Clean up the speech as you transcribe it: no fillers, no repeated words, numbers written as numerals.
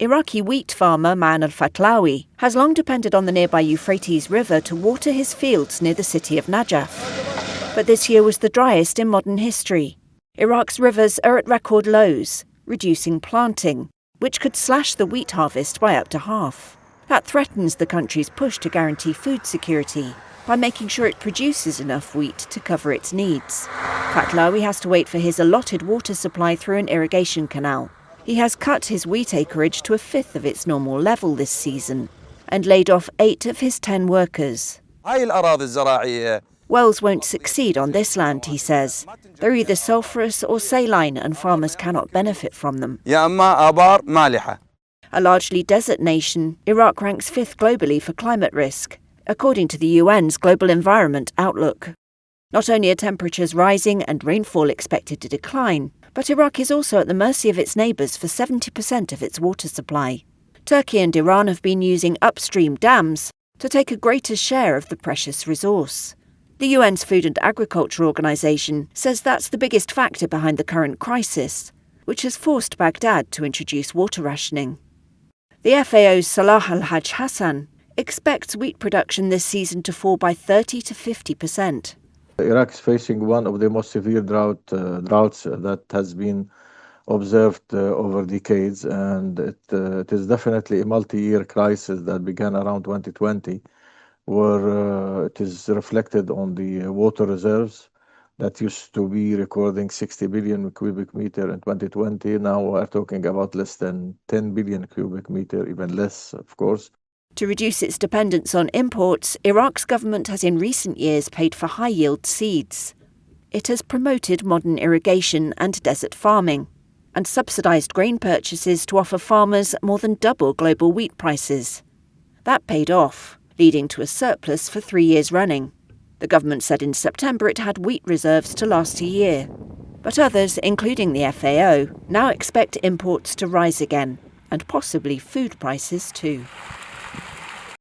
Iraqi wheat farmer al-Fatlawi has long depended on the nearby Euphrates River to water his fields near the city of Najaf. But this year was the driest in modern history. Iraq's rivers are at record lows, reducing planting, which could slash the wheat harvest by up to half. That threatens the country's push to guarantee food security by making sure it produces enough wheat to cover its needs. Fatlawi has to wait for his allotted water supply through an irrigation canal. He has cut his wheat acreage to a fifth of its normal level this season and laid off 8 of his 10 workers. Wells won't succeed on this land, he says. They're either sulphurous or saline and farmers cannot benefit from them. A largely desert nation, Iraq ranks 5th globally for climate risk, according to the UN's Global Environment Outlook. Not only are temperatures rising and rainfall expected to decline, but Iraq is also at the mercy of its neighbours for 70% of its water supply. Turkey and Iran have been using upstream dams to take a greater share of the precious resource. The UN's Food and Agriculture Organization says that's the biggest factor behind the current crisis, which has forced Baghdad to introduce water rationing. The FAO's Salah Al-Hajj Hassan expects wheat production this season to fall by 30 to 50%. Iraq is facing one of the most severe droughts that has been observed over decades, and it is definitely a multi-year crisis that began around 2020, where it is reflected on the water reserves that used to be recording 60 billion cubic meter in 2020. Now we're talking about less than 10 billion cubic meter, even less, of course. To reduce its dependence on imports, Iraq's government has in recent years paid for high-yield seeds. It has promoted modern irrigation and desert farming, and subsidised grain purchases to offer farmers more than double global wheat prices. That paid off, leading to a surplus for 3 years running. The government said in September it had wheat reserves to last a year. But others, including the FAO, now expect imports to rise again, and possibly food prices too.